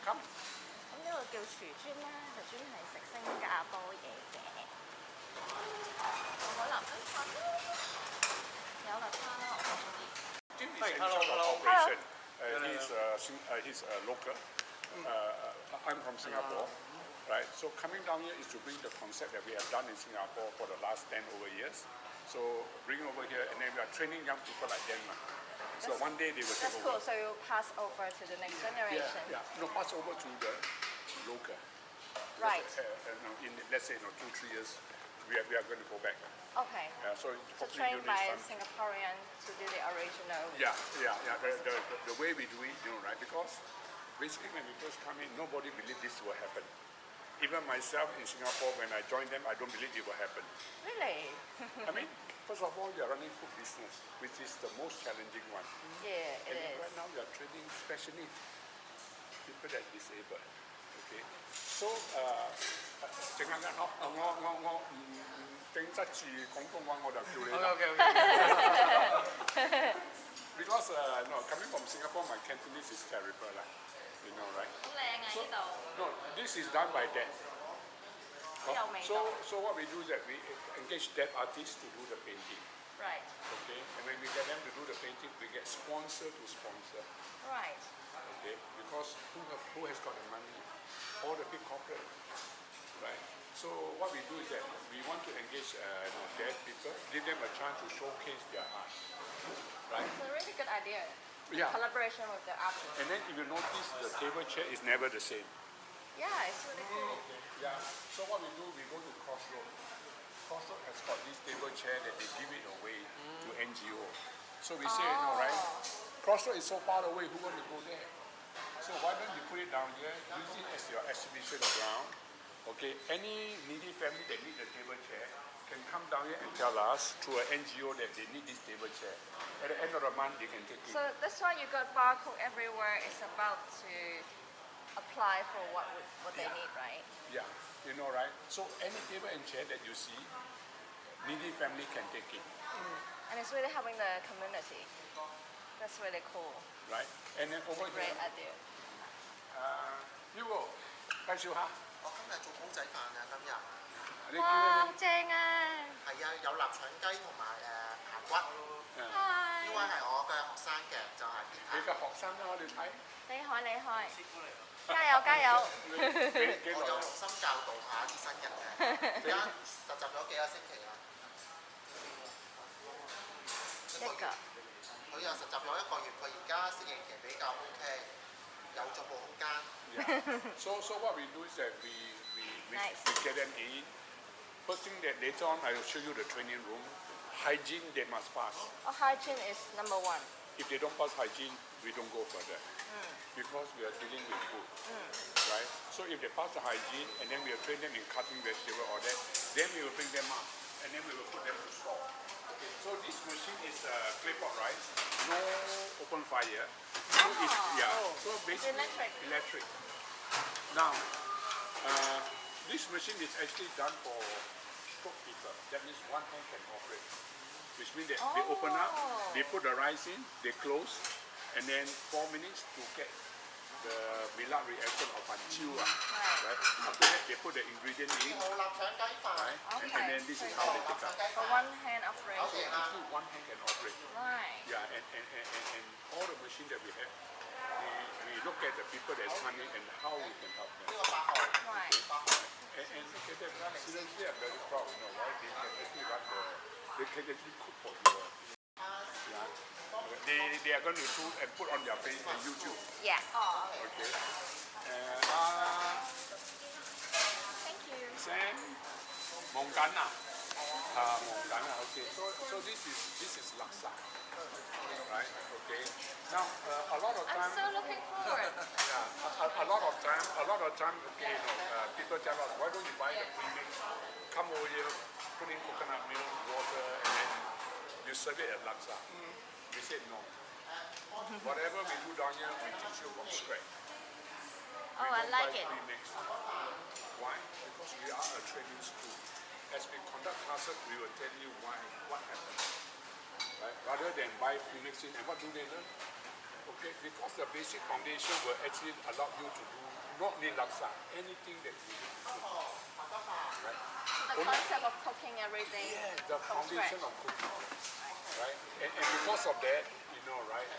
Come. 咁呢個叫廚尊啦，就專係食新加坡嘢嘅。海南雞飯啦，有辣沙啦，我好中意。Jim is in charge of operation. He's local. I'm from Singapore, right? So coming down here is to bring the concept that we have done in Singapore for the last 10 over years. So bring over here, and then we are training young people like them. So one day they will take over. That's cool. So you pass over to the next generation. Yeah. No, pass over to the local. Right. In let's say 2-3 years, we are going to go back. Okay. So trained by Singaporean to do the original. Yeah. The way we do it, right? Because basically when we first come in, nobody believed this will happen. Even myself in Singapore, when I joined them, I don't believe it will happen. Really? I mean, first of all, we are running food business, which is the most challenging one. Yeah, it is. Right now, we are training special needs, people that are disabled. Okay. So, 陣間我頂得住廣東話，我就叫你。Okay. Because coming from Singapore, my Cantonese is terrible, right? 好靚啊呢度。No, this is done by deaf. So what we do is that we engage deaf artists to do the painting. Right. Okay. And when we get them to do the painting, we get sponsor to sponsor. Right. Okay. Because who has got the money? All the big corporate, right? So what we do is that we want to engage deaf people, give them a chance to showcase their art, right? It's a really good idea. Yeah. Collaboration with the artists. And then if you notice, the table chair is never the same. Yeah, it's really cool. Okay. Yeah. So what we do, we go to Crossroad. Crossroad has got this table chair that they give it away to NGO. So we say, right? Crossroad is so far away. Who want to go there? So why don't you put it down here? Use it as your exhibition ground. Okay. Any needy family that need a table chair can come down here and tell us through an NGO that they need this table chair. At the end of the month, they can take it. So that's why you got barcode everywhere. It's about to apply for what they need, right? Yeah, right? So any table and chair that you see, needy family can take it. And it's really helping the community. That's really cool. Right? And then over Great here, idea. Hugo, 介紹下。我今日做公仔飯啊，今日你哇，叫正啊！係啊，有臘腸雞同埋排骨。嗨，呢位係我嘅學生嘅，就係你嘅學生啦，我哋睇。厲害！加油！我有用心教導下啲新人嘅，而家實習咗幾個星期啦。佢又實習咗1個月，佢而家適應期比較 OK， 有進步空間。So what we do is that we get them in. First thing that later on I will show you the training room. Hygiene they must pass. Hygiene is number one. If they don't pass hygiene, we don't go further. Because we are dealing with food, right? So if they pass the hygiene and then we will train them in cutting vegetable or that, then we will bring them up and then we will put them to store. Okay. So this machine is clay pot rice, no open fire. So basically electric. Now, this machine is actually done for stroke people. That means one hand can operate. Which means that they open up, they put the rice in, they close, and then 4 minutes to get the Maillard reaction of Anchiu, right? After that, they put the ingredient in, 冇臘腸雞飯。 right? And then this is how they pick up. For one hand operation. Actually, one hand can operate. Right. Yeah, and all the machines that we have, we look at the people that's running and how we can help them. 呢個8號。 Right. And look at them, seriously, I'm very proud, why they can actually run they can actually cook for you. Yeah. They are going to do and put on their face on YouTube. Yeah. Okay. Thank you. Sam, Mong okay. So this is laksa, right? Okay. Now a lot of I'm time. so looking forward. Yeah. A lot of time. Okay. People tell us, why don't you buy the premix? Come over here, put in coconut milk, water, and then you serve it at laksa. We said no. Whatever we do down here, we teach you from scratch. Oh, I like it. Premix. Why? Because we are a training school. As we conduct classes, we will tell you what happened. Right? Rather than buy premix in, and what do they learn? Okay, because the basic foundation will actually allow you to do not need laksa, anything that you need. Right? So the concept of cooking everything. Yeah, the from foundation scratch. of cooking. Right? And because of that, right,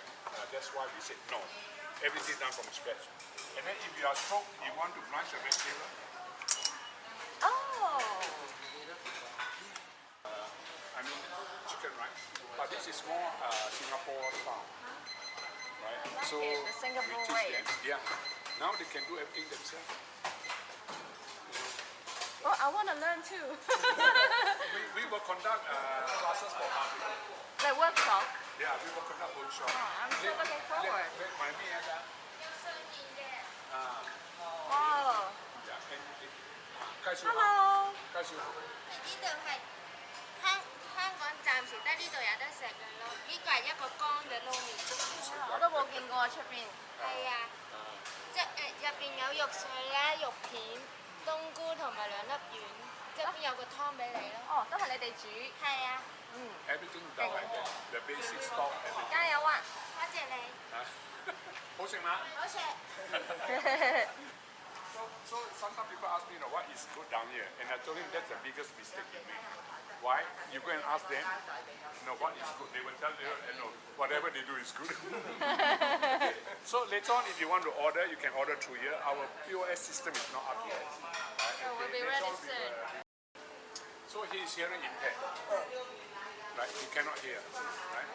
that's why we said no. Everything done from scratch. And then if you are strong, you want to blanch your vegetable. Oh. I mean, chicken rice. But this is more Singapore style. Right? So it, the Singapore we way. teach them. Yeah. Now they can do everything themselves. Oh, I want to learn too. We will conduct classes for barbecue. Like workshop. Yeah, we will conduct workshop. Oh, I'm so looking forward. My me and that. Wow. Yeah, and 介紹下 Hello. 介紹下呢度係香港暫時得呢度有得食嘅咯，呢個係一個乾嘅撈麵粥。我都冇見過出邊。係啊，即係入邊有肉碎啦、肉片、冬菇同埋兩粒丸，側邊有個湯俾你咯。哦，都係你哋煮。係啊， everything done like that. The basic stock, everything. 加油啊！多謝你，好食嗎？好食。 So sometimes people ask me, what is good down here? And I told him that's the biggest mistake you make. Why? You go and ask them, what is good? They will tell you, whatever they do is good. So later on, if you want to order, you can order through here. Our POS system is not up yet. So we'll be ready soon. So he is hearing impaired. Right? He cannot hear. Right?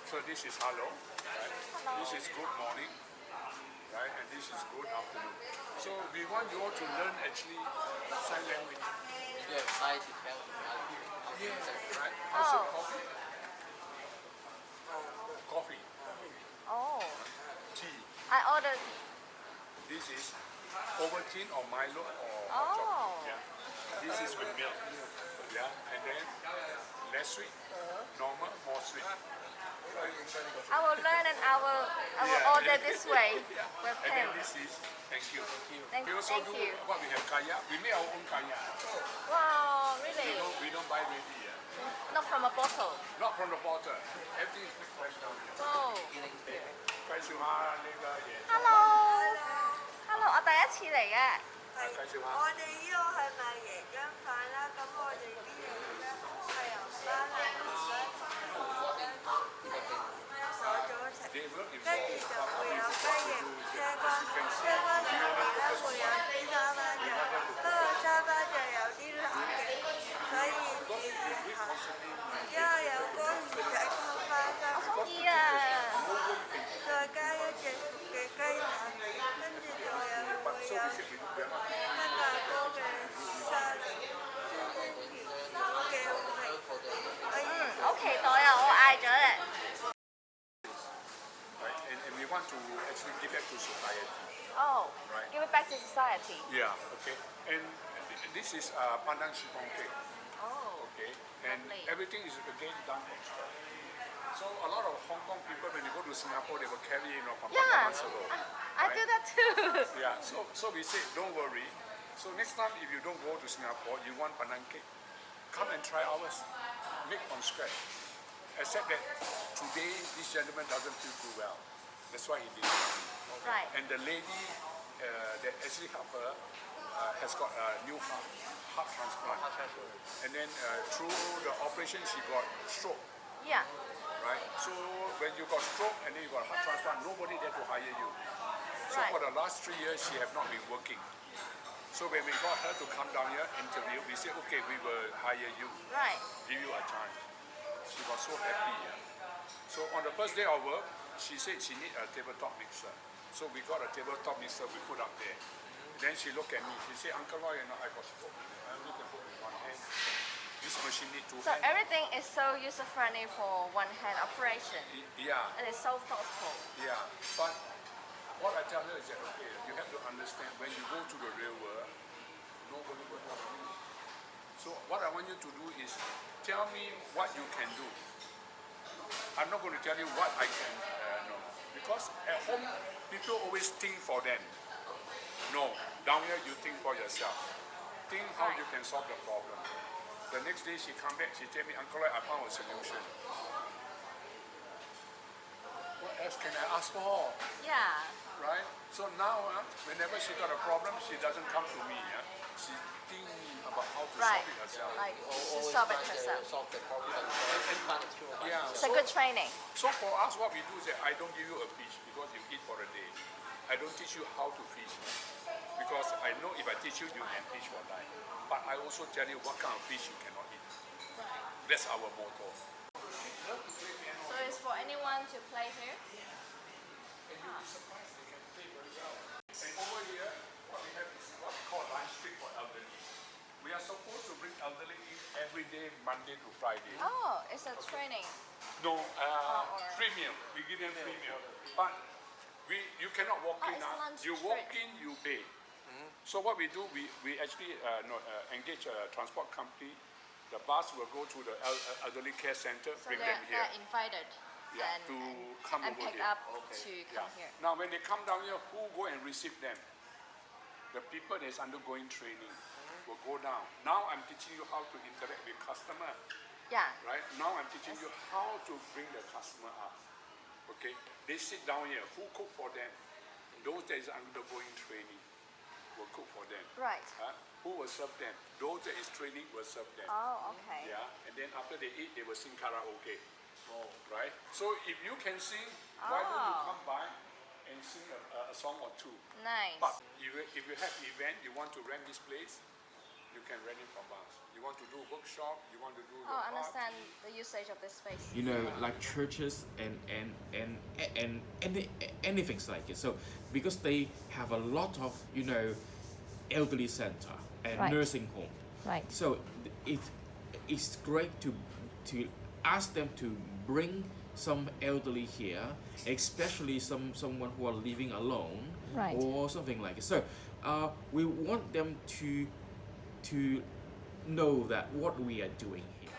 So this is hello. Right? This is good morning. Right? And this is good afternoon. So we want you all to learn actually sign language. Yeah, size to tell them how to Yeah, right. Also coffee. Coffee. Oh, Tea. I ordered. This is Ovaltine or Milo or hot Oh. chocolate. Yeah. This is with milk. Yeah. And then less sweet. Normal, more sweet. Right. I will learn and I will Yeah. order this way with And then him. this is thank you. Thank We also you. do what we have kaya. We make our own kaya. Wow, really? We don't buy ready. Yeah. Not from a bottle. Not from the bottle. Everything is fresh down here. Oh. 介紹下呢個嘢。 Hello. Hello，我第一次嚟嘅。介紹下。我哋呢個係賣椰漿飯啦，咁我哋啲嘢咧係由巴蘭魚咧鎖咗一齊，跟住就會有雞翼、車關上面咧會有啲沙巴醬，不過沙巴醬有啲辣嘅，所以要熱下，然之後有乾魚仔溝花生，中意啊！再加一隻熟嘅雞蛋，跟住仲有會有新加坡嘅沙律，酸甜都幾好味。好期待啊！我嗌咗咧。 Right? And we want to actually give back to society. Oh, Right. give it back to society. Yeah, okay. And this is pandan chiffon cake. Oh, Okay. And Lovely. everything is again done extra. So a lot of Hong Kong people, when they go to Singapore, they will carry, from yeah. Pandan Masalo. I do that too. Yeah. So we say, don't worry. So next time, if you don't go to Singapore, you want pandan cake, come and try ours. Make from scratch. Except that today this gentleman doesn't feel too well. That's why he did it. Right. And the lady that actually helped her has got a new heart transplant. And then through the operation, she got stroke. Yeah. Right? So when you got stroke and then you got heart transplant, nobody there to hire you. So Right. for the last 3 years, she have not been working. So when we got her to come down here, interview, we said, okay, we will hire you, Right. give you a chance. She was so happy. So on the first day of work, she said she need a tabletop mixer. So we got a tabletop mixer, we put up there. Then she looked at me, she said, Uncle Roy, I got stroke. I only can put with one hand. This machine need two So hands. everything is so user friendly for one hand operation. Yeah. It is so thoughtful. Yeah, but what I tell her is that, okay, you have to understand when you go to the real world, nobody will help you. So what I want you to do is tell me what you can do. I'm not going to tell you what I can know. Because at home, people always think for them. No, down here you think for yourself. Think how you can solve the problem. The next day she come back, she tell me, Uncle, I found a solution. What else can I ask for? Yeah. Right? So So now, whenever she got a problem, she doesn't come to me. She think about how to Right. solve it herself. Like to solve it herself. solve the problem and Yeah. It's a good training. So for us, what we do is that I don't give you a fish because you eat for a day. I don't teach you how to fish because I know if I teach you, you can fish for life. But I also tell you what kind of fish you cannot eat. That's our motto. So it's for anyone to play here? And you'll be surprised they can play very well. And over here, what we have is what we call lunch break for elderly. We are supposed to bring elderly in every day, Monday to Friday. Oh, it's a training. No, or- free meal. We give them free meal. But you cannot walk in. it's lunch You walk break. in, you pay. So what we do, we actually engage a transport company. The bus will go to the elderly care center, So bring they're them here. invited Yeah, to come and over pick here. up Okay. to Yeah. come here. Now when they come down here, who go and receive them? The people that is undergoing training will go down. Now I'm teaching you how to interact with customer, Yeah. right? Now I'm teaching you how to bring the customer up. Okay? They sit down here. Who cook for them? Those that is undergoing training will cook for them. Right. Who will serve them? Those that is training will serve them. Oh, okay. Yeah, and then after they eat, they will sing karaoke. Right? So if you can sing, why don't you come by and sing a song or two? Nice. But if you have event, you want to rent this place, you can rent it from us. You want to do workshop, you want to do Oh, your I understand party. the usage of this space. You know, like churches and anything like it. So because they have a lot of elderly center and Right. nursing home. Right. So it's great to ask them to bring some elderly here, especially someone who are living alone, Right. or something like it. So we want them to know that what we are doing here.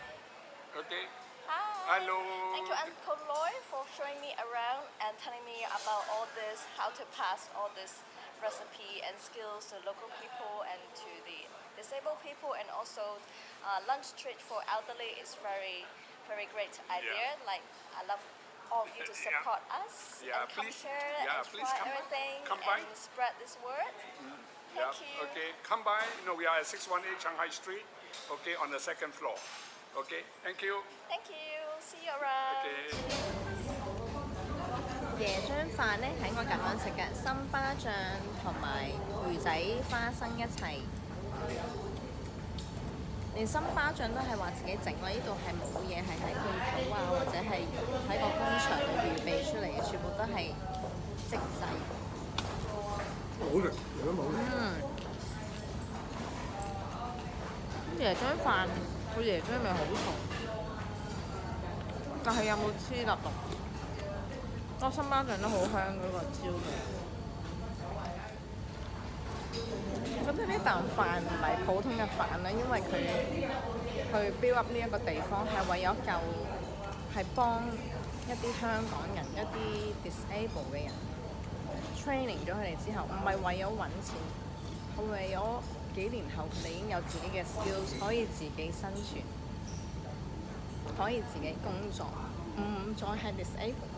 Okay? Hi. Hello. Thank you, Uncle Lloyd, for showing me around and telling me about all this, how to pass all this recipe and skills to local people and to the disabled people, and also lunch treat for elderly is very, very great idea. Yeah. Like, I love all of you to Yeah. support us Yeah, and come please. here Yeah, and please try come by. everything Come by. and spread this word. Yeah, Thank you. okay. Come by. We are at 618 Shanghai Street, okay, on the second floor. Okay, thank you. Thank you. See you around. Okay. 椰漿飯咧喺我咁樣食嘅，參巴醬同埋魚仔花生一齊，連參巴醬都係話自己整啦。呢度係冇嘢係喺罐頭啊，或者係喺個工場度預備出嚟嘅，全部都係即製。好食，如果冇椰漿飯個椰漿味好重，但係有冇黐粒咯？個參巴醬都好香嗰個椒味。我覺得呢啖飯唔係普通嘅飯啦，因為佢去 build up 呢一個地方係為咗係幫一啲香港人、一啲 disable 嘅人 training 咗佢哋之後，唔係為咗揾錢，係為咗幾年後佢哋已經有自己嘅 skills， 可以自己生存，可以自己工作，唔再係 disable。